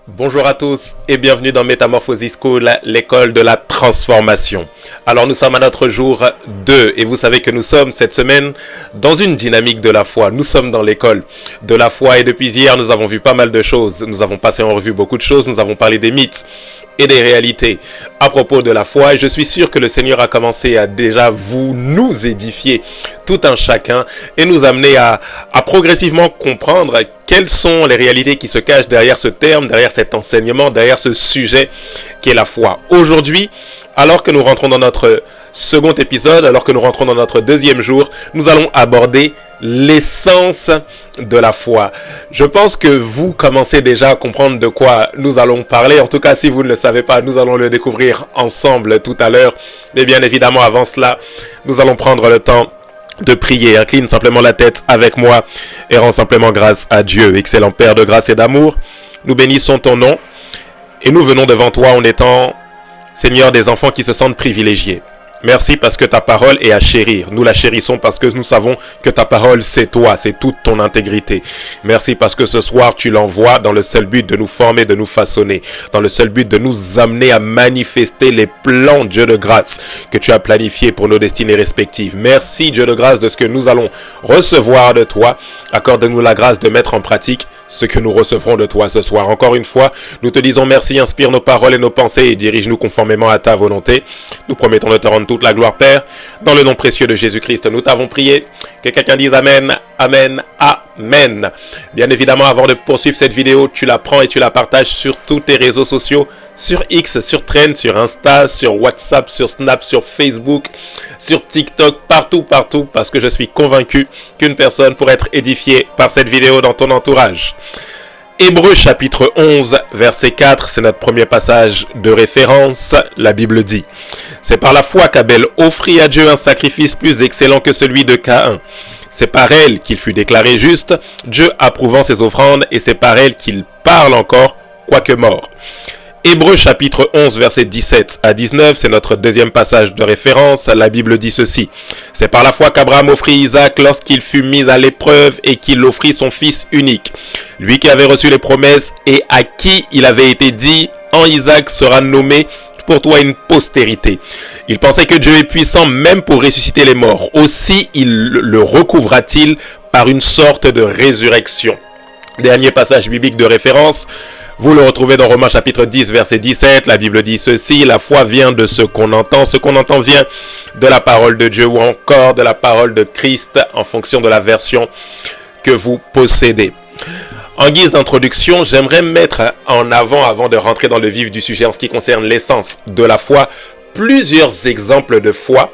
Bonjour à tous et bienvenue dans Metamorphosis School, l'école de la transformation. Alors nous sommes à notre jour 2 et vous savez que nous sommes cette semaine dans une dynamique de la foi. Nous sommes dans l'école de la foi et depuis hier nous avons vu pas mal de choses. Nous avons passé en revue beaucoup de choses, nous avons parlé des mythes et des réalités à propos de la foi et je suis sûr que le Seigneur a commencé à déjà nous édifier tout un chacun et nous amener à progressivement comprendre quelles sont les réalités qui se cachent derrière ce terme, derrière cet enseignement, derrière ce sujet qui est la foi. Aujourd'hui, alors que nous rentrons dans notre second épisode, alors que nous rentrons dans notre deuxième jour, nous allons aborder l'essence de la foi. Je pense que vous commencez déjà à comprendre de quoi nous allons parler. En tout cas, si vous ne le savez pas, nous allons le découvrir ensemble tout à l'heure. Mais bien évidemment, avant cela, nous allons prendre le temps de prier. Incline simplement la tête avec moi et rends simplement grâce à Dieu. Excellent Père de grâce et d'amour, nous bénissons ton nom et nous venons devant toi en étant, Seigneur, des enfants qui se sentent privilégiés. Merci parce que ta parole est à chérir. Nous la chérissons parce que nous savons que ta parole, c'est toi, c'est toute ton intégrité. Merci parce que ce soir, tu l'envoies dans le seul but de nous former, de nous façonner, dans le seul but de nous amener à manifester les plans, Dieu de grâce, que tu as planifiés pour nos destinées respectives. Merci, Dieu de grâce, de ce que nous allons recevoir de toi. Accorde-nous la grâce de mettre en pratique ce que nous recevrons de toi ce soir. Encore une fois, nous te disons merci, inspire nos paroles et nos pensées et dirige-nous conformément à ta volonté. Nous promettons de te rendre toute la gloire, Père. Dans le nom précieux de Jésus-Christ, nous t'avons prié. Que quelqu'un dise Amen, Amen, Amen. Bien évidemment, avant de poursuivre cette vidéo, tu la prends et tu la partages sur tous tes réseaux sociaux, sur X, sur Trend, sur Insta, sur WhatsApp, sur Snap, sur Facebook, sur TikTok, partout, parce que je suis convaincu qu'une personne pourrait être édifiée par cette vidéo dans ton entourage. Hébreux chapitre 11, verset 4, c'est notre premier passage de référence. La Bible dit: c'est par la foi qu'Abel offrit à Dieu un sacrifice plus excellent que celui de Caïn. C'est par elle qu'il fut déclaré juste, Dieu approuvant ses offrandes, et c'est par elle qu'il parle encore, quoique mort. Hébreux chapitre 11, verset 17 à 19, c'est notre deuxième passage de référence. La Bible dit ceci: c'est par la foi qu'Abraham offrit Isaac lorsqu'il fut mis à l'épreuve et qu'il offrit son fils unique. Lui qui avait reçu les promesses et à qui il avait été dit: en Isaac sera nommé pour toi une postérité. Il pensait que Dieu est puissant même pour ressusciter les morts. Aussi il le recouvra-t-il par une sorte de résurrection. Dernier passage biblique de référence. Vous le retrouvez dans Romains chapitre 10, verset 17. La Bible dit ceci: la foi vient de ce qu'on entend. Ce qu'on entend vient de la parole de Dieu ou encore de la parole de Christ en fonction de la version que vous possédez. En guise d'introduction, j'aimerais mettre en avant de rentrer dans le vif du sujet en ce qui concerne l'essence de la foi, plusieurs exemples de foi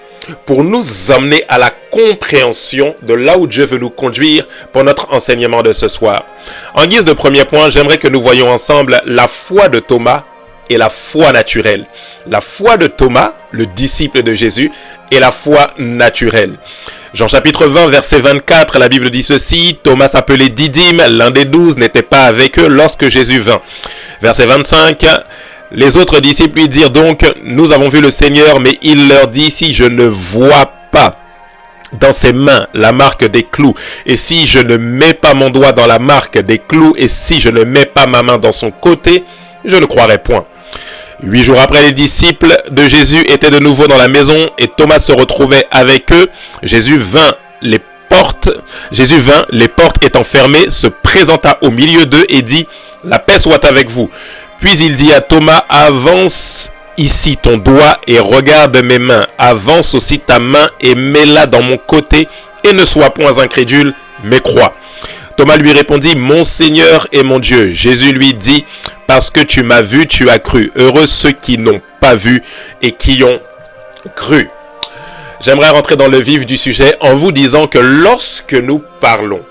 pour nous amener à la compréhension de là où Dieu veut nous conduire pour notre enseignement de ce soir. En guise de premier point, j'aimerais que nous voyions ensemble la foi de Thomas et la foi naturelle. La foi de Thomas, le disciple de Jésus, et la foi naturelle. Jean chapitre 20, verset 24, la Bible dit ceci: Thomas appelé Didyme, l'un des 12, n'était pas avec eux lorsque Jésus vint. Verset 25, les autres disciples lui dirent donc: nous avons vu le Seigneur, mais il leur dit: si je ne vois pas dans ses mains la marque des clous, et si je ne mets pas mon doigt dans la marque des clous, et si je ne mets pas ma main dans son côté, je ne croirai point. 8 jours après, les disciples de Jésus étaient de nouveau dans la maison et Thomas se retrouvait avec eux. Jésus vint, les portes étant fermées, se présenta au milieu d'eux et dit: la paix soit avec vous. Puis il dit à Thomas: avance ici ton doigt et regarde mes mains. Avance aussi ta main et mets-la dans mon côté et ne sois point incrédule, mais crois. Thomas lui répondit: mon Seigneur et mon Dieu. Jésus lui dit: parce que tu m'as vu, tu as cru. Heureux ceux qui n'ont pas vu et qui ont cru. J'aimerais rentrer dans le vif du sujet en vous disant que lorsque nous parlons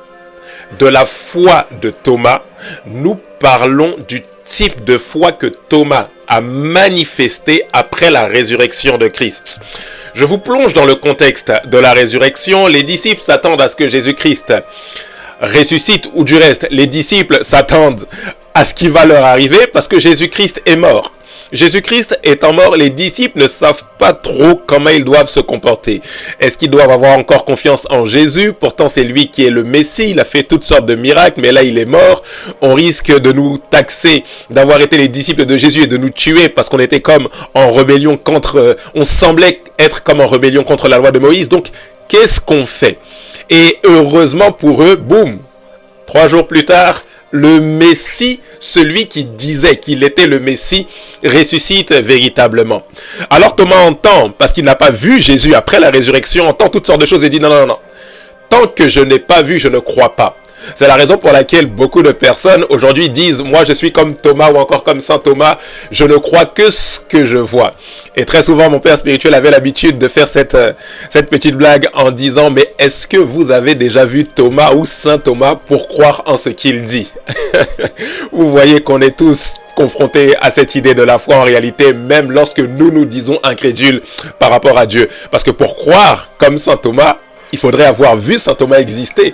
de la foi de Thomas, nous parlons du type de foi que Thomas a manifesté après la résurrection de Christ. Je vous plonge dans le contexte de la résurrection. Les disciples s'attendent à ce que Jésus-Christ ressuscite, ou du reste, les disciples s'attendent à ce qui va leur arriver parce que Jésus-Christ est mort. Jésus-Christ étant mort, les disciples ne savent pas trop comment ils doivent se comporter. Est-ce qu'ils doivent avoir encore confiance en Jésus? Pourtant, c'est lui qui est le Messie. Il a fait toutes sortes de miracles, mais là, il est mort. On risque de nous taxer d'avoir été les disciples de Jésus et de nous tuer parce qu'on était comme en rébellion contre... on semblait être comme en rébellion contre la loi de Moïse. Donc, qu'est-ce qu'on fait? Et heureusement pour eux, boum, 3 jours plus tard, le Messie, celui qui disait qu'il était le Messie, ressuscite véritablement. Alors Thomas entend, parce qu'il n'a pas vu Jésus après la résurrection, entend toutes sortes de choses et dit non, non, non. Tant que je n'ai pas vu, je ne crois pas. C'est la raison pour laquelle beaucoup de personnes aujourd'hui disent « Moi, je suis comme Thomas ou encore comme Saint Thomas, je ne crois que ce que je vois. » Et très souvent, mon père spirituel avait l'habitude de faire cette petite blague en disant « Mais est-ce que vous avez déjà vu Thomas ou Saint Thomas pour croire en ce qu'il dit ?» Vous voyez qu'on est tous confrontés à cette idée de la foi en réalité, même lorsque nous nous disons incrédules par rapport à Dieu. Parce que pour croire comme Saint Thomas, il faudrait avoir vu Saint Thomas exister.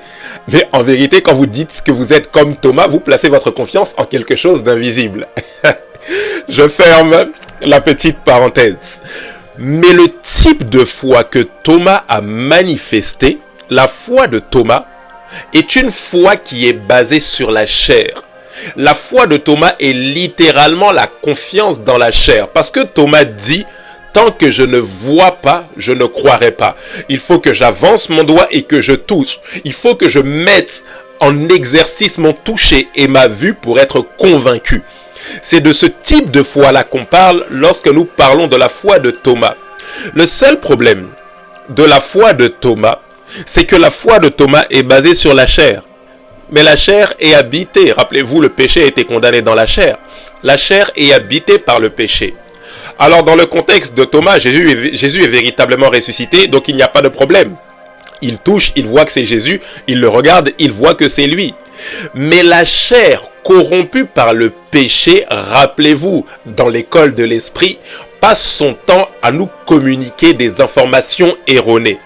Mais en vérité, quand vous dites que vous êtes comme Thomas, vous placez votre confiance en quelque chose d'invisible. Je ferme la petite parenthèse. Mais le type de foi que Thomas a manifesté, la foi de Thomas, est une foi qui est basée sur la chair. La foi de Thomas est littéralement la confiance dans la chair. Parce que Thomas dit... Tant que je ne vois pas, je ne croirai pas. Il faut que j'avance mon doigt et que je touche. Il faut que je mette en exercice mon toucher et ma vue pour être convaincu. C'est de ce type de foi-là qu'on parle lorsque nous parlons de la foi de Thomas. Le seul problème de la foi de Thomas, c'est que la foi de Thomas est basée sur la chair. Mais la chair est habitée. Rappelez-vous, le péché a été condamné dans la chair. La chair est habitée par le péché. Alors dans le contexte de Thomas, Jésus est véritablement ressuscité, donc il n'y a pas de problème. Il touche, il voit que c'est Jésus, il le regarde, il voit que c'est lui. Mais la chair corrompue par le péché, rappelez-vous, dans l'école de l'esprit, passe son temps à nous communiquer des informations erronées.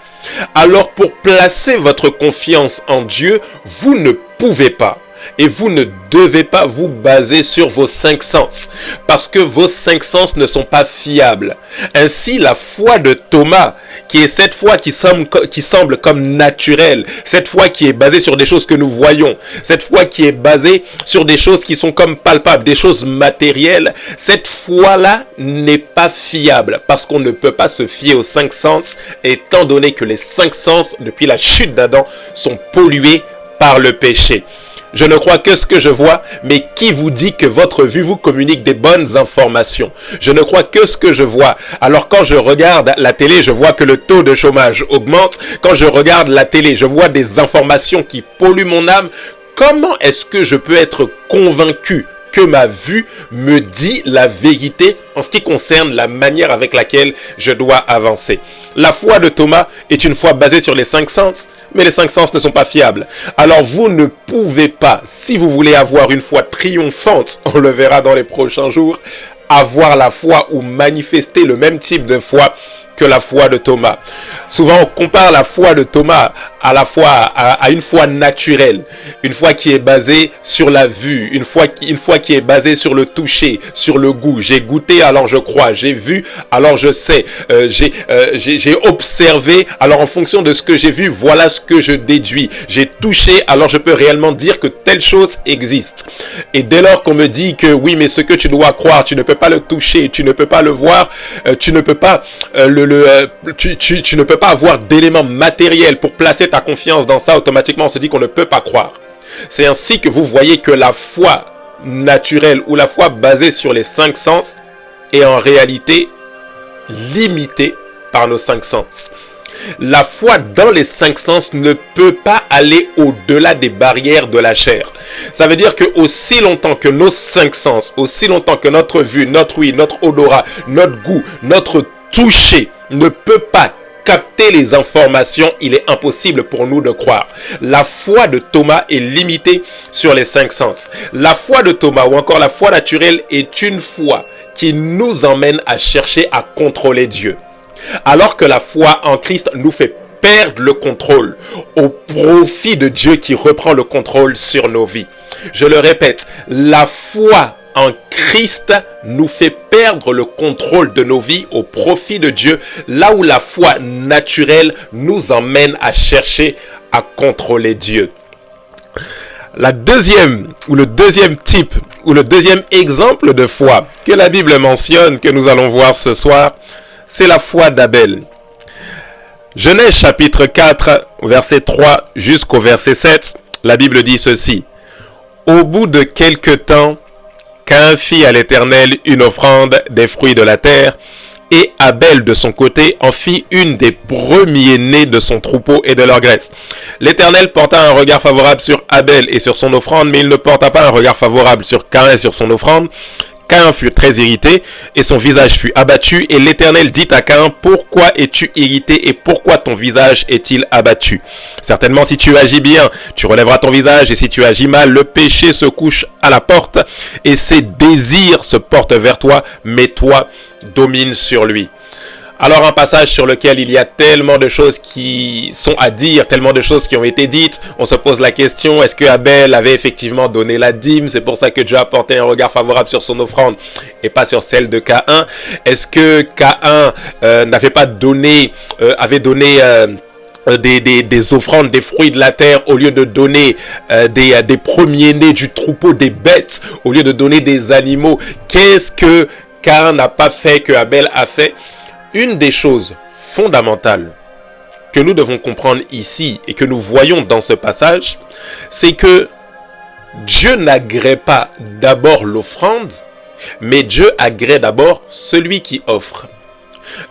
Alors pour placer votre confiance en Dieu, vous ne pouvez pas. Et vous ne devez pas vous baser sur vos 5 sens, parce que vos 5 sens ne sont pas fiables. Ainsi, la foi de Thomas, qui est cette foi qui semble comme naturelle, cette foi qui est basée sur des choses que nous voyons, cette foi qui est basée sur des choses qui sont comme palpables, des choses matérielles, cette foi-là n'est pas fiable, parce qu'on ne peut pas se fier aux 5 sens, étant donné que les 5 sens, depuis la chute d'Adam, sont pollués par le péché. Je ne crois que ce que je vois, mais qui vous dit que votre vue vous communique des bonnes informations? Je ne crois que ce que je vois. Alors quand je regarde la télé, je vois que le taux de chômage augmente. Quand je regarde la télé, je vois des informations qui polluent mon âme. Comment est-ce que je peux être convaincu que ma vue me dit la vérité en ce qui concerne la manière avec laquelle je dois avancer? La foi de Thomas est une foi basée sur les 5 sens, mais les 5 sens ne sont pas fiables. Alors vous ne pouvez pas, si vous voulez avoir une foi triomphante, on le verra dans les prochains jours, avoir la foi ou manifester le même type de foi que la foi de Thomas. Souvent, on compare la foi de Thomas à une foi naturelle, une foi qui est basée sur la vue, une foi qui est basée sur le toucher, sur le goût. J'ai goûté, alors je crois. J'ai vu, alors je sais. J'ai observé, alors en fonction de ce que j'ai vu, voilà ce que je déduis. J'ai touché, alors je peux réellement dire que telle chose existe. Et dès lors qu'on me dit que oui, mais ce que tu dois croire, tu ne peux pas le toucher, tu ne peux pas le voir, tu ne peux pas tu ne peux pas avoir d'éléments matériels pour placer ta confiance dans ça, automatiquement on se dit qu'on ne peut pas croire. C'est ainsi que vous voyez que la foi naturelle ou la foi basée sur les 5 sens est en réalité limitée par nos 5 sens. La foi dans les 5 sens ne peut pas aller au-delà des barrières de la chair. Ça veut dire que aussi longtemps que nos 5 sens, aussi longtemps que notre vue, notre ouïe, notre odorat, notre goût, notre toucher ne peut pas capter les informations, il est impossible pour nous de croire. La foi de Thomas est limitée sur les 5 sens. La foi de Thomas ou encore la foi naturelle est une foi qui nous emmène à chercher à contrôler Dieu. Alors que la foi en Christ nous fait perdre le contrôle au profit de Dieu qui reprend le contrôle sur nos vies. Je le répète, la foi en Christ nous fait perdre le contrôle de nos vies au profit de Dieu, là où la foi naturelle nous emmène à chercher à contrôler Dieu. Le deuxième type, ou le deuxième exemple de foi que la Bible mentionne, que nous allons voir ce soir, c'est la foi d'Abel. Genèse chapitre 4, verset 3 jusqu'au verset 7, la Bible dit ceci. Au bout de quelque temps, Caïn fit à l'Éternel une offrande des fruits de la terre, et Abel de son côté en fit une des premiers-nés de son troupeau et de leur graisse. L'Éternel porta un regard favorable sur Abel et sur son offrande, mais il ne porta pas un regard favorable sur Caïn et sur son offrande. Caïn fut très irrité et son visage fut abattu, et l'Éternel dit à Caïn, pourquoi es-tu irrité et pourquoi ton visage est-il abattu? Certainement si tu agis bien, tu relèveras ton visage, et si tu agis mal, le péché se couche à la porte et ses désirs se portent vers toi, mais toi domine sur lui. Alors un passage sur lequel il y a tellement de choses qui sont à dire, tellement de choses qui ont été dites. On se pose la question, est-ce que Abel avait effectivement donné la dîme? C'est pour ça que Dieu a porté un regard favorable sur son offrande et pas sur celle de Caïn. Est-ce que Caïn n'avait pas donné, des offrandes, des fruits de la terre, au lieu de donner des premiers-nés du troupeau, des bêtes, au lieu de donner des animaux? Qu'est-ce que Caïn n'a pas fait que Abel a fait? Une des choses fondamentales que nous devons comprendre ici et que nous voyons dans ce passage, c'est que Dieu n'agrée pas d'abord l'offrande, mais Dieu agrée d'abord celui qui offre.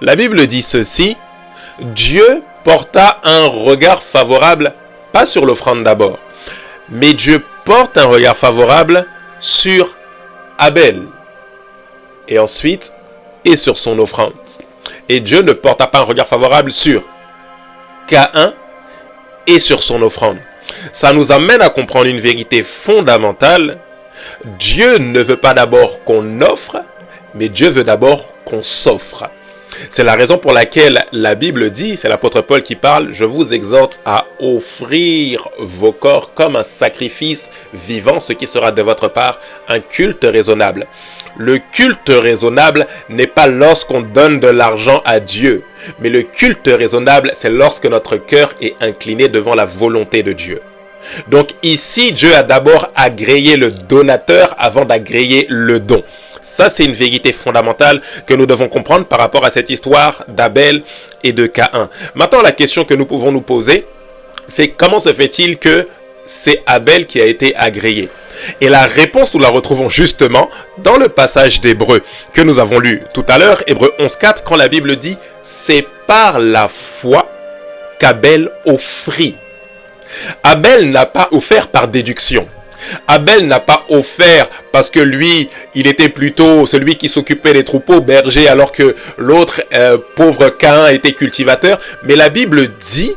La Bible dit ceci, Dieu porta un regard favorable, pas sur l'offrande d'abord, mais Dieu porte un regard favorable sur Abel, et ensuite, et sur son offrande. Et Dieu ne porta pas un regard favorable sur Caïn et sur son offrande. Ça nous amène à comprendre une vérité fondamentale. Dieu ne veut pas d'abord qu'on offre, mais Dieu veut d'abord qu'on s'offre. C'est la raison pour laquelle la Bible dit, c'est l'apôtre Paul qui parle, je vous exhorte à offrir vos corps comme un sacrifice vivant, ce qui sera de votre part un culte raisonnable. Le culte raisonnable n'est pas lorsqu'on donne de l'argent à Dieu, mais le culte raisonnable, c'est lorsque notre cœur est incliné devant la volonté de Dieu. Donc ici, Dieu a d'abord agréé le donateur avant d'agréer le don. Ça, c'est une vérité fondamentale que nous devons comprendre par rapport à cette histoire d'Abel et de Caïn. Maintenant, la question que nous pouvons nous poser, c'est comment se fait-il que c'est Abel qui a été agréé? Et la réponse, nous la retrouvons justement dans le passage d'Hébreux que nous avons lu tout à l'heure, Hébreux 11.4, quand la Bible dit « C'est par la foi qu'Abel offrit ». Abel n'a pas offert par déduction. Abel n'a pas offert parce que lui, il était plutôt celui qui s'occupait des troupeaux, berger, alors que l'autre, pauvre Caïn, était cultivateur. Mais la Bible dit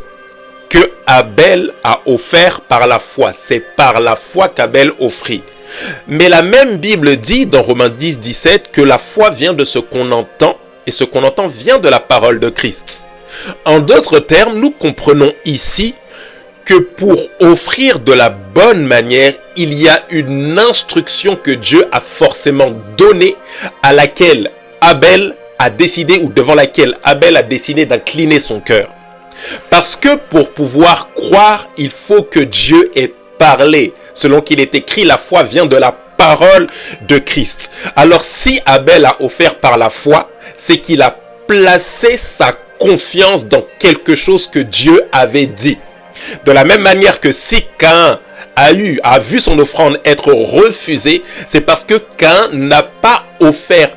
que Abel a offert par la foi. C'est par la foi qu'Abel offrit. Mais la même Bible dit dans Romains 10, 17 que la foi vient de ce qu'on entend et ce qu'on entend vient de la parole de Christ. En d'autres termes, nous comprenons ici que pour offrir de la bonne manière, il y a une instruction que Dieu a forcément donnée à laquelle Abel a décidé ou devant laquelle Abel a décidé d'incliner son cœur. Parce que pour pouvoir croire, il faut que Dieu ait parlé. Selon qu'il est écrit, la foi vient de la parole de Christ. Alors si Abel a offert par la foi, c'est qu'il a placé sa confiance dans quelque chose que Dieu avait dit. De la même manière que si Caïn a vu son offrande être refusée, c'est parce que Caïn n'a pas offert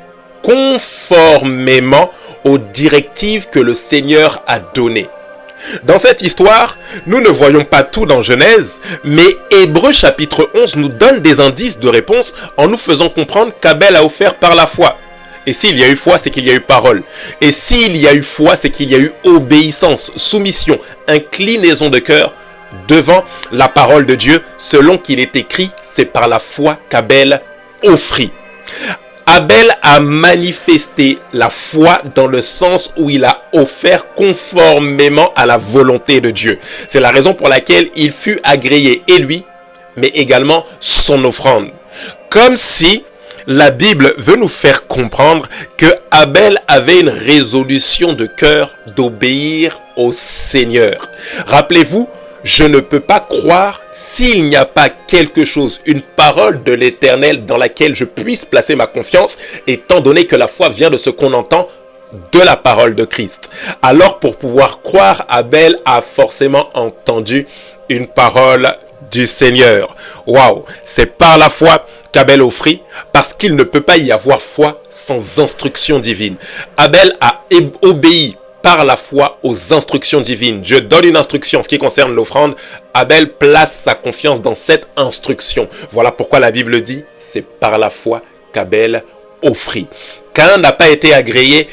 conformément aux directives que le Seigneur a données. Dans cette histoire, nous ne voyons pas tout dans Genèse, mais Hébreux chapitre 11 nous donne des indices de réponse en nous faisant comprendre qu'Abel a offert par la foi. Et s'il y a eu foi, c'est qu'il y a eu parole. Et s'il y a eu foi, c'est qu'il y a eu obéissance, soumission, inclinaison de cœur devant la parole de Dieu. Selon qu'il est écrit, c'est par la foi qu'Abel offrit. Abel a manifesté la foi dans le sens où il a offert conformément à la volonté de Dieu. C'est la raison pour laquelle il fut agréé, et lui, mais également son offrande. Comme si la Bible veut nous faire comprendre que Abel avait une résolution de cœur d'obéir au Seigneur. Rappelez-vous, je ne peux pas croire s'il n'y a pas quelque chose, une parole de l'Éternel dans laquelle je puisse placer ma confiance, étant donné que la foi vient de ce qu'on entend de la parole de Christ. Alors pour pouvoir croire, Abel a forcément entendu une parole du Seigneur. Waouh, c'est par la foi qu'Abel offrit, parce qu'il ne peut pas y avoir foi sans instruction divine. Abel a obéi par la foi aux instructions divines. Dieu donne une instruction en ce qui concerne l'offrande. Abel place sa confiance dans cette instruction. Voilà pourquoi la Bible dit, c'est par la foi qu'Abel offrit. Caïn n'a pas été agréé,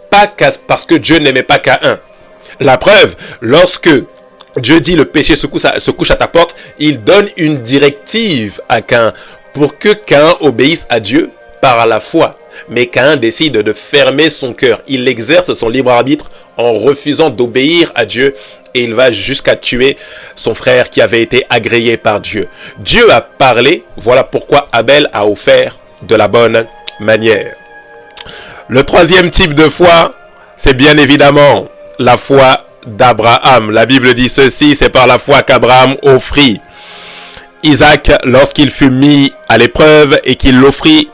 pas parce que Dieu n'aimait pas Caïn. La preuve, lorsque Dieu dit le péché se couche à ta porte, il donne une directive à Caïn pour que Caïn obéisse à Dieu par la foi. Mais Caïn décide de fermer son cœur. Il exerce son libre arbitre en refusant d'obéir à Dieu et il va jusqu'à tuer son frère qui avait été agréé par Dieu. Dieu a parlé, voilà pourquoi Abel a offert de la bonne manière. Le troisième type de foi, c'est bien évidemment la foi d'Abraham. La Bible dit ceci, c'est par la foi qu'Abraham offrit Isaac lorsqu'il fut mis à l'épreuve et qu'il l'offrit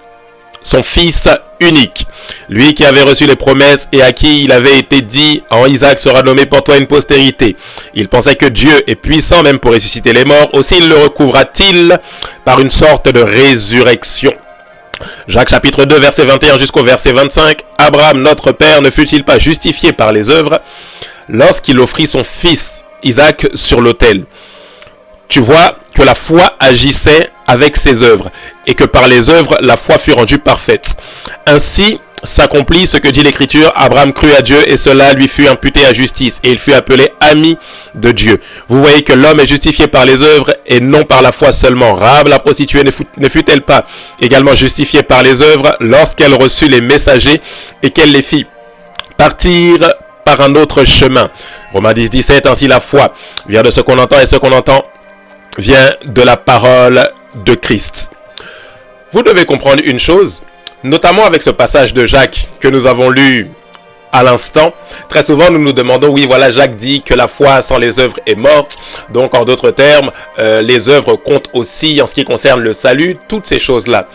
son fils unique. Lui qui avait reçu les promesses et à qui il avait été dit, en Isaac sera nommé pour toi une postérité. Il pensait que Dieu est puissant même pour ressusciter les morts. Aussi il le recouvra-t-il par une sorte de résurrection. Jacques chapitre 2 verset 21 jusqu'au verset 25. Abraham notre père ne fut-il pas justifié par les œuvres lorsqu'il offrit son fils Isaac sur l'autel? Tu vois que la foi agissait avec ses œuvres et que par les œuvres, la foi fut rendue parfaite. Ainsi s'accomplit ce que dit l'Écriture, Abraham crut à Dieu et cela lui fut imputé à justice et il fut appelé ami de Dieu. Vous voyez que l'homme est justifié par les œuvres et non par la foi seulement. Rahab la prostituée ne fut-elle pas également justifiée par les œuvres lorsqu'elle reçut les messagers et qu'elle les fit partir par un autre chemin? Romains 10, 17, ainsi la foi vient de ce qu'on entend et ce qu'on entend vient de la parole de Christ. Vous devez comprendre une chose, notamment avec ce passage de Jacques que nous avons lu à l'instant. Très souvent, nous nous demandons, oui, voilà, Jacques dit que la foi sans les œuvres est morte. Donc, en d'autres termes, les œuvres comptent aussi en ce qui concerne le salut, toutes ces choses-là.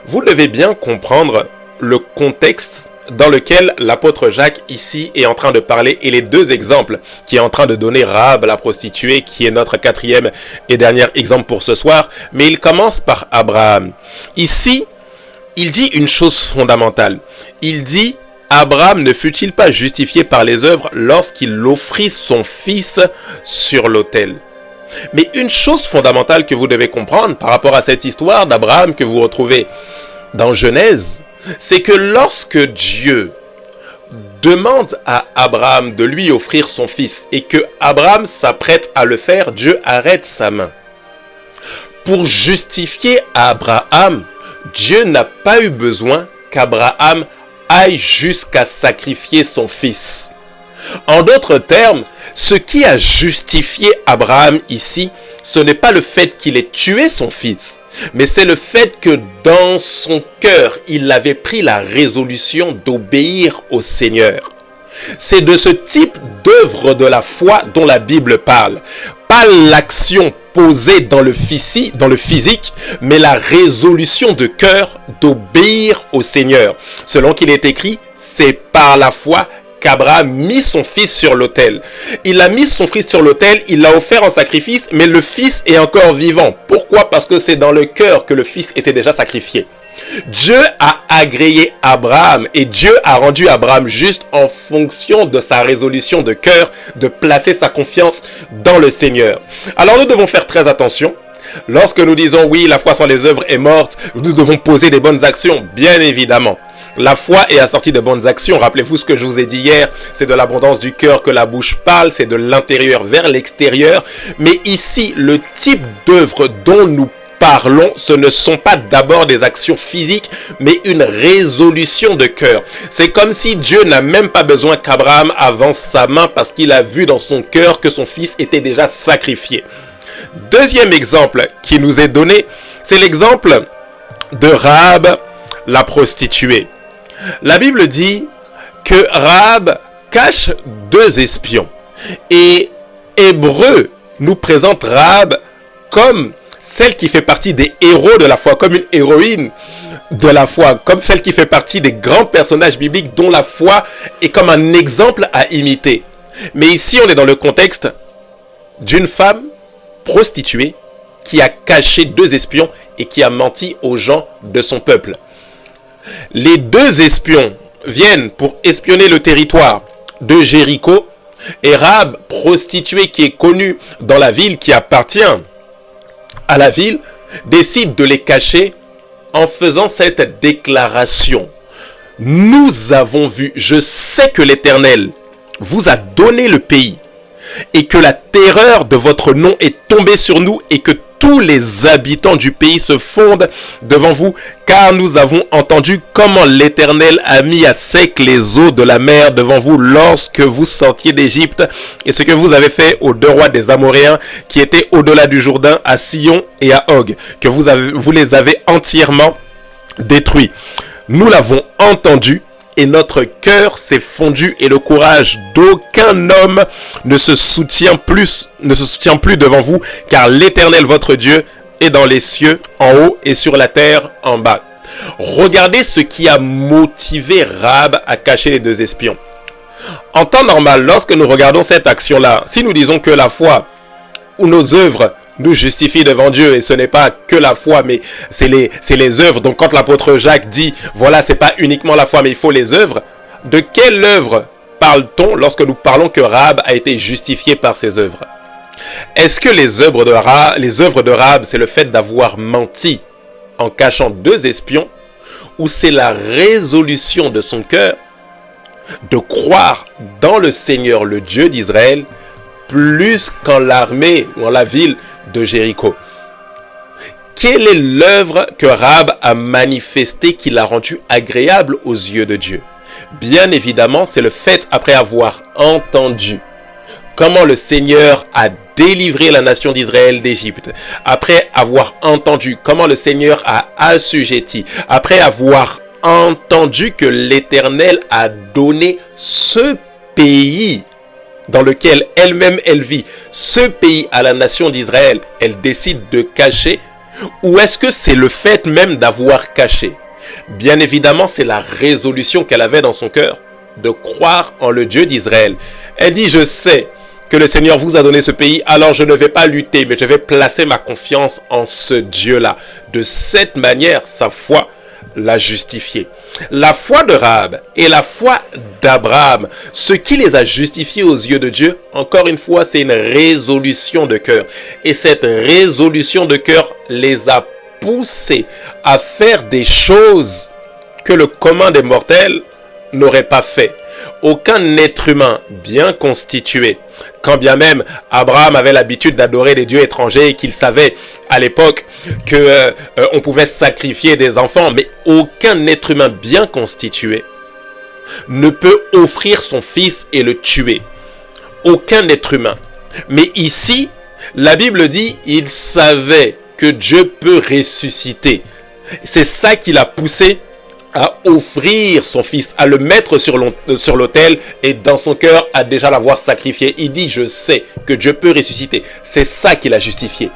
Vous devez bien comprendre le contexte dans lequel l'apôtre Jacques ici est en train de parler et les deux exemples qui est en train de donner Rahab la prostituée qui est notre quatrième et dernier exemple pour ce soir, mais il commence par Abraham. Ici, il dit une chose fondamentale. Il dit Abraham ne fut-il pas justifié par les œuvres lorsqu'il offrit son fils sur l'autel? Mais une chose fondamentale que vous devez comprendre par rapport à cette histoire d'Abraham que vous retrouvez dans Genèse, c'est que lorsque Dieu demande à Abraham de lui offrir son fils et que Abraham s'apprête à le faire, Dieu arrête sa main. Pour justifier Abraham, Dieu n'a pas eu besoin qu'Abraham aille jusqu'à sacrifier son fils. En d'autres termes, ce qui a justifié Abraham ici, ce n'est pas le fait qu'il ait tué son fils, mais c'est le fait que dans son cœur, il avait pris la résolution d'obéir au Seigneur. C'est de ce type d'œuvre de la foi dont la Bible parle. Pas l'action posée dans le physique, mais la résolution de cœur d'obéir au Seigneur. Selon qu'il est écrit, c'est par la foi qu'Abraham mit son fils sur l'autel. Il a mis son fils sur l'autel, il l'a offert en sacrifice, mais le fils est encore vivant. Pourquoi? Parce que c'est dans le cœur que le fils était déjà sacrifié. Dieu a agréé Abraham et Dieu a rendu Abraham juste en fonction de sa résolution de cœur de placer sa confiance dans le Seigneur. Alors nous devons faire très attention. Lorsque nous disons oui, la foi sans les œuvres est morte, nous devons poser des bonnes actions, bien évidemment. La foi est assortie de bonnes actions. Rappelez-vous ce que je vous ai dit hier, c'est de l'abondance du cœur que la bouche parle, c'est de l'intérieur vers l'extérieur. Mais ici, le type d'œuvre dont nous parlons, ce ne sont pas d'abord des actions physiques, mais une résolution de cœur. C'est comme si Dieu n'a même pas besoin qu'Abraham avance sa main parce qu'il a vu dans son cœur que son fils était déjà sacrifié. Deuxième exemple qui nous est donné, c'est l'exemple de Rahab la prostituée. La Bible dit que Rahab cache 2 espions. Et Hébreu nous présente Rahab comme celle qui fait partie des héros de la foi, comme une héroïne de la foi, comme celle qui fait partie des grands personnages bibliques dont la foi est comme un exemple à imiter. Mais ici, on est dans le contexte d'une femme prostituée qui a caché 2 espions et qui a menti aux gens de son peuple. Les 2 espions viennent pour espionner le territoire de Jéricho, et Rahab, prostituée qui est connue dans la ville, qui appartient à la ville, décide de les cacher en faisant cette déclaration. Nous avons vu, je sais que l'Éternel vous a donné le pays et que la terreur de votre nom est tombée sur nous et que tous les habitants du pays se fondent devant vous, car nous avons entendu comment l'Éternel a mis à sec les eaux de la mer devant vous lorsque vous sortiez d'Égypte, et ce que vous avez fait aux 2 rois des Amoréens qui étaient au-delà du Jourdain, à Sion et à Og, que vous les avez entièrement détruits. Nous l'avons entendu, et notre cœur s'est fondu, et le courage d'aucun homme ne se soutient plus devant vous, car l'Éternel votre Dieu est dans les cieux en haut et sur la terre en bas. Regardez ce qui a motivé Rahab à cacher les 2 espions. En temps normal, lorsque nous regardons cette action-là, si nous disons que la foi ou nos œuvres nous justifient devant Dieu, et ce n'est pas que la foi, mais c'est les œuvres. Donc quand l'apôtre Jacques dit, voilà, c'est pas uniquement la foi, mais il faut les œuvres, de quelle œuvre parle-t-on lorsque nous parlons que Rahab a été justifié par ses œuvres? Est-ce que les œuvres de Rahab, c'est le fait d'avoir menti en cachant 2 espions, ou c'est la résolution de son cœur de croire dans le Seigneur, le Dieu d'Israël, plus qu'en l'armée ou en la ville de Jéricho? Quelle est l'œuvre que Rahab a manifestée qui l'a rendue agréable aux yeux de Dieu? Bien évidemment, c'est le fait, après avoir entendu comment le Seigneur a délivré la nation d'Israël d'Égypte, après avoir entendu comment le Seigneur a assujetti, après avoir entendu que l'Éternel a donné ce pays dans lequel elle-même elle vit, ce pays à la nation d'Israël, elle décide de cacher? Ou est-ce que c'est le fait même d'avoir caché? Bien évidemment, c'est la résolution qu'elle avait dans son cœur de croire en le Dieu d'Israël. Elle dit, je sais que le Seigneur vous a donné ce pays, alors je ne vais pas lutter, mais je vais placer ma confiance en ce Dieu-là. De cette manière, sa foi l'a justifié. La foi de Rahab et la foi d'Abraham, ce qui les a justifiés aux yeux de Dieu, encore une fois, c'est une résolution de cœur. Et cette résolution de cœur les a poussés à faire des choses que le commun des mortels n'aurait pas fait. Aucun être humain bien constitué, quand bien même Abraham avait l'habitude d'adorer des dieux étrangers et qu'il savait à l'époque que on pouvait sacrifier des enfants, mais aucun être humain bien constitué ne peut offrir son fils et le tuer. Aucun être humain. Mais ici, la Bible dit, il savait que Dieu peut ressusciter. C'est ça qui l'a poussé à offrir son fils, à le mettre sur l'autel, et dans son cœur à déjà l'avoir sacrifié. Il dit, je sais que Dieu peut ressusciter. C'est ça qui l'a justifié.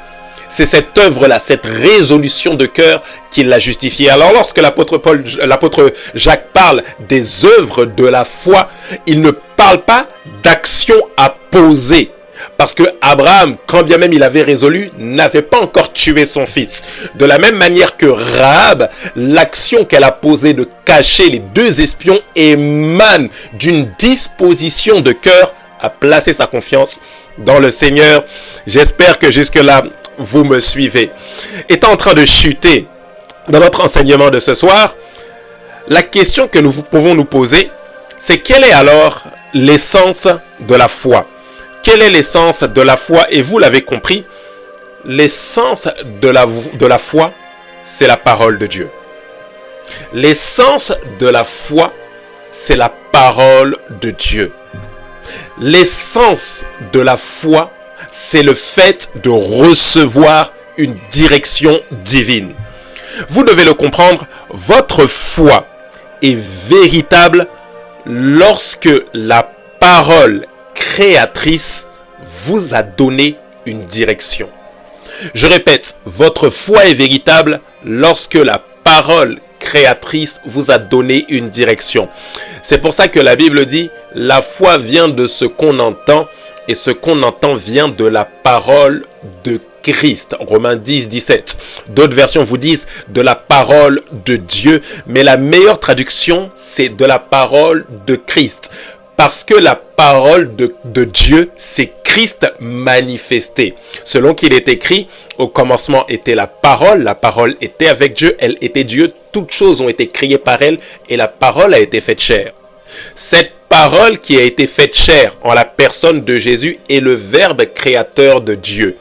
C'est cette œuvre-là, cette résolution de cœur qui l'a justifié. Alors lorsque l'apôtre Jacques parle des œuvres de la foi, il ne parle pas d'action à poser. Parce que Abraham, quand bien même il avait résolu, n'avait pas encore tué son fils. De la même manière que Rahab, l'action qu'elle a posée de cacher les 2 espions émane d'une disposition de cœur à placer sa confiance dans le Seigneur. J'espère que jusque-là, vous me suivez. Étant en train de chuter dans notre enseignement de ce soir, la question que nous pouvons nous poser, c'est quelle est alors l'essence de la foi? Quelle est l'essence de la foi? Et vous l'avez compris, l'essence de la foi, c'est la parole de Dieu. L'essence de la foi, c'est la parole de Dieu. L'essence de la foi, c'est le fait de recevoir une direction divine. Vous devez le comprendre, Votre foi est véritable lorsque la parole créatrice vous a donné une direction. Je répète, votre foi est véritable lorsque la parole créatrice vous a donné une direction. C'est pour ça que la Bible dit, la foi vient de ce qu'on entend et ce qu'on entend vient de la parole de Christ. Romains 10, 17. D'autres versions vous disent de la parole de Dieu, mais la meilleure traduction, c'est de la parole de Christ. Parce que la parole de Dieu, c'est Christ manifesté. Selon qu'il est écrit, au commencement était la parole était avec Dieu, elle était Dieu, toutes choses ont été créées par elle et la parole a été faite chair. Cette parole qui a été faite chair en la personne de Jésus est le Verbe créateur de Dieu.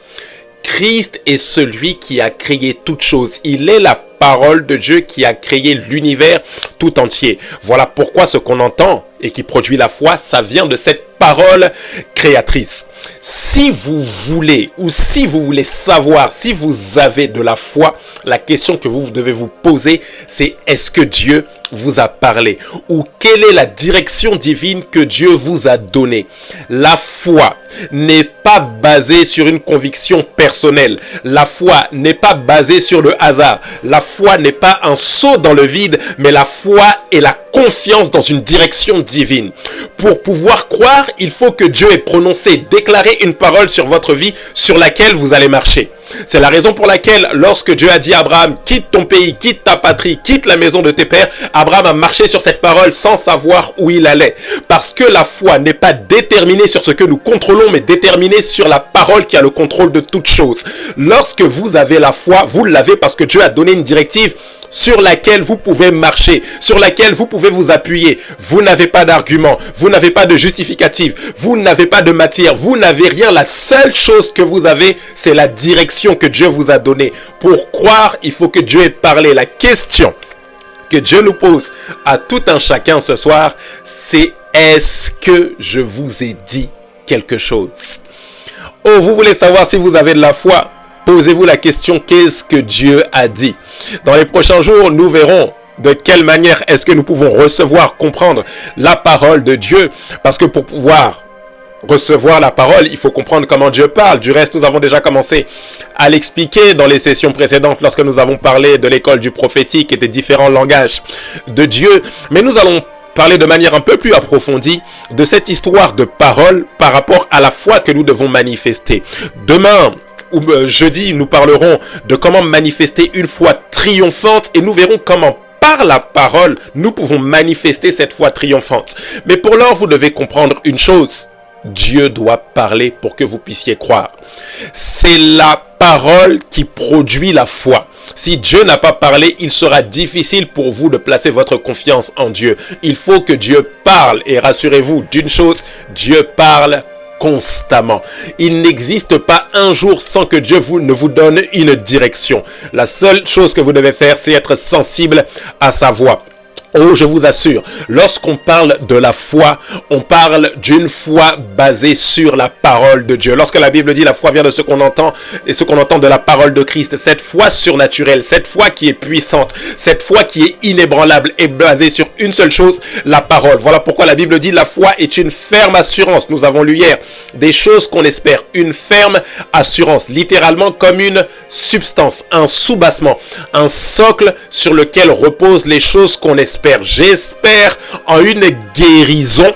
Christ est celui qui a créé toutes choses. Il est la parole de Dieu qui a créé l'univers tout entier. Voilà pourquoi ce qu'on entend et qui produit la foi, ça vient de cette parole créatrice. Si vous voulez ou si vous voulez savoir si vous avez de la foi, la question que vous devez vous poser, c'est est-ce que Dieu vous a parlé ou quelle est la direction divine que Dieu vous a donnée. La foi n'est pas basée sur une conviction personnelle. La foi n'est pas basée sur le hasard. La foi n'est pas un saut dans le vide, mais la foi est la confiance dans une direction divine. Pour pouvoir croire, il faut que Dieu ait prononcé, déclaré une parole sur votre vie sur laquelle vous allez marcher. C'est la raison pour laquelle, lorsque Dieu a dit à Abraham, quitte ton pays, quitte ta patrie, quitte la maison de tes pères, Abraham a marché sur cette parole sans savoir où il allait. Parce que la foi n'est pas déterminée sur ce que nous contrôlons, mais déterminée sur la parole qui a le contrôle de toutes choses. Lorsque vous avez la foi, vous l'avez parce que Dieu a donné une directive sur laquelle vous pouvez marcher, sur laquelle vous pouvez vous appuyer. Vous n'avez pas d'argument, vous n'avez pas de justificatif, vous n'avez pas de matière, vous n'avez rien. La seule chose que vous avez, c'est la direction que Dieu vous a donnée. Pour croire, il faut que Dieu ait parlé. La question que Dieu nous pose à tout un chacun ce soir, c'est est-ce que je vous ai dit quelque chose? Oh, vous voulez savoir si vous avez de la foi? Posez-vous la question, qu'est-ce que Dieu a dit? Dans les prochains jours, nous verrons de quelle manière est-ce que nous pouvons recevoir, comprendre la parole de Dieu. Parce que pour pouvoir recevoir la parole, il faut comprendre comment Dieu parle. Du reste, nous avons déjà commencé à l'expliquer dans les sessions précédentes lorsque nous avons parlé de l'école du prophétique et des différents langages de Dieu. Mais nous allons parler de manière un peu plus approfondie de cette histoire de parole par rapport à la foi que nous devons manifester. Demain, ou jeudi, nous parlerons de comment manifester une foi triomphante et nous verrons comment par la parole, nous pouvons manifester cette foi triomphante. Mais pour l'heure, vous devez comprendre une chose. Dieu doit parler pour que vous puissiez croire. C'est la parole qui produit la foi. Si Dieu n'a pas parlé, il sera difficile pour vous de placer votre confiance en Dieu. Il faut que Dieu parle. Et rassurez-vous d'une chose, Dieu parle constamment. Il n'existe pas un jour sans que Dieu ne vous donne une direction. La seule chose que vous devez faire, c'est être sensible à sa voix. Oh, je vous assure, lorsqu'on parle de la foi, on parle d'une foi basée sur la parole de Dieu. Lorsque la Bible dit la foi vient de ce qu'on entend et ce qu'on entend de la parole de Christ, cette foi surnaturelle, cette foi qui est puissante, cette foi qui est inébranlable est basée sur une seule chose, la parole. Voilà pourquoi la Bible dit la foi est une ferme assurance. Nous avons lu hier des choses qu'on espère, une ferme assurance, littéralement comme une substance, un soubassement, un socle sur lequel reposent les choses qu'on espère. J'espère en une guérison,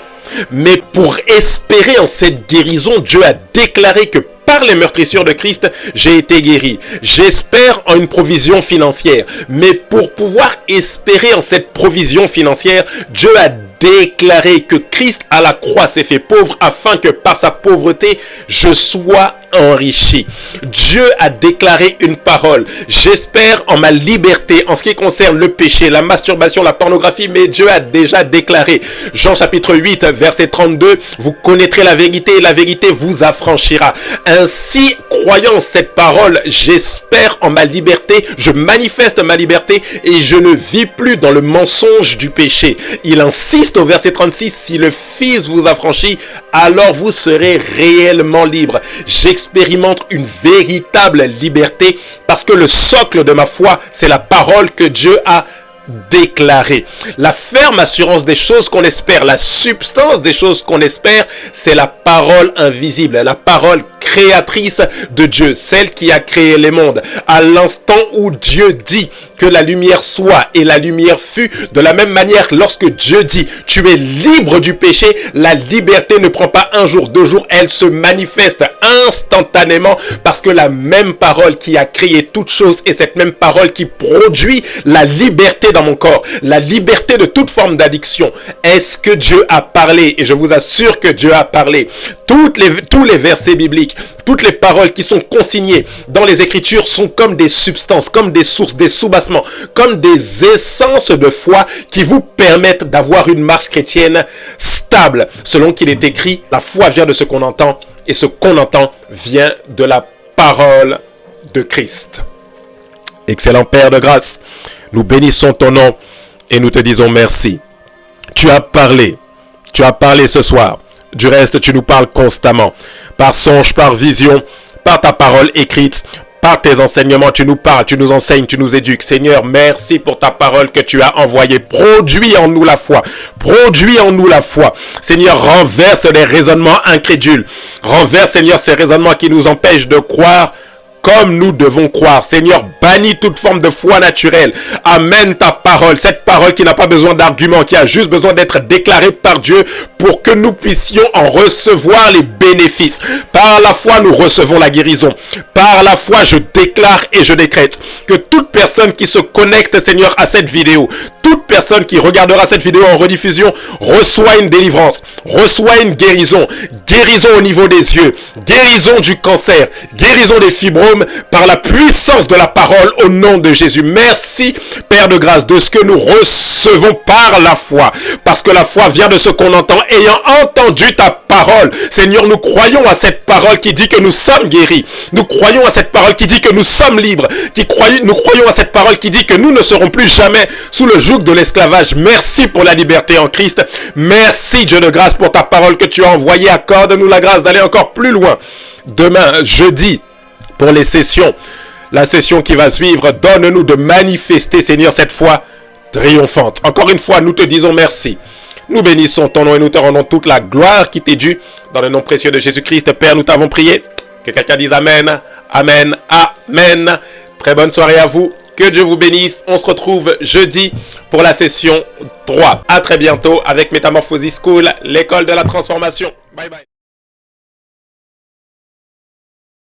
mais pour espérer en cette guérison, Dieu a déclaré que par les meurtrissures de Christ, j'ai été guéri. J'espère en une provision financière, mais pour pouvoir espérer en cette provision financière, Dieu a déclaré que Christ à la croix s'est fait pauvre afin que par sa pauvreté, je sois enrichi. Dieu a déclaré une parole. J'espère en ma liberté en ce qui concerne le péché, la masturbation, la pornographie, mais Dieu a déjà déclaré. Jean chapitre 8, verset 32, vous connaîtrez la vérité et la vérité vous affranchira. Ainsi, croyant cette parole, j'espère en ma liberté, je manifeste ma liberté et je ne vis plus dans le mensonge du péché. Il insiste au verset 36, si le Fils vous affranchit, alors vous serez réellement libre. J'expérimente une véritable liberté parce que le socle de ma foi, c'est la parole que Dieu a déclaré. La ferme assurance des choses qu'on espère, la substance des choses qu'on espère, c'est la parole invisible, la parole créatrice de Dieu, celle qui a créé les mondes. À l'instant où Dieu dit que la lumière soit et la lumière fut, de la même manière, lorsque Dieu dit tu es libre du péché, la liberté ne prend pas un jour, 2 jours, elle se manifeste instantanément parce que la même parole qui a créé toute chose est cette même parole qui produit la liberté dans mon corps, la liberté de toute forme d'addiction. Est-ce que Dieu a parlé? Et je vous assure que Dieu a parlé. Tous les versets bibliques, toutes les paroles qui sont consignées dans les Écritures sont comme des substances, comme des sources, des soubassements, comme des essences de foi qui vous permettent d'avoir une marche chrétienne stable. Selon qu'il est écrit, la foi vient de ce qu'on entend et ce qu'on entend vient de la parole de Christ. Excellent Père de grâce, nous bénissons ton nom et nous te disons merci. Tu as parlé ce soir. Du reste, tu nous parles constamment, par songe, par vision, par ta parole écrite, par tes enseignements, tu nous parles, tu nous enseignes, tu nous éduques. Seigneur, merci pour ta parole que tu as envoyée. Produis en nous la foi. Produis en nous la foi. Seigneur, renverse les raisonnements incrédules. Renverse, Seigneur, ces raisonnements qui nous empêchent de croire comme nous devons croire. Seigneur, bannis toute forme de foi naturelle. Amène ta parole, cette parole qui n'a pas besoin d'arguments, qui a juste besoin d'être déclarée par Dieu pour que nous puissions en recevoir les bénéfices. Par la foi, nous recevons la guérison. Par la foi, je déclare et je décrète que toute personne qui se connecte, Seigneur, à cette vidéo, toute personne qui regardera cette vidéo en rediffusion, reçoit une délivrance, reçoit une guérison. Guérison au niveau des yeux, guérison du cancer, guérison des fibromes, par la puissance de la parole au nom de Jésus. Merci, Père de grâce, de ce que nous recevons par la foi. Parce que la foi vient de ce qu'on entend, ayant entendu ta parole. Seigneur, nous croyons à cette parole qui dit que nous sommes guéris. Nous croyons à cette parole qui dit que nous sommes libres. Nous croyons à cette parole qui dit que nous ne serons plus jamais sous le joug de l'esclavage. Merci pour la liberté en Christ. Merci, Dieu de grâce, pour ta parole que tu as envoyée. Accorde-nous la grâce d'aller encore plus loin. Demain, jeudi, pour les sessions, la session qui va suivre, donne-nous de manifester, Seigneur, cette foi triomphante. Encore une fois, nous te disons merci. Nous bénissons ton nom et nous te rendons toute la gloire qui t'est due. Dans le nom précieux de Jésus-Christ, Père, nous t'avons prié. Que quelqu'un dise Amen, Amen, Amen. Très bonne soirée à vous. Que Dieu vous bénisse. On se retrouve jeudi pour la session 3. À très bientôt avec Metamorphosis School, l'école de la transformation. Bye bye.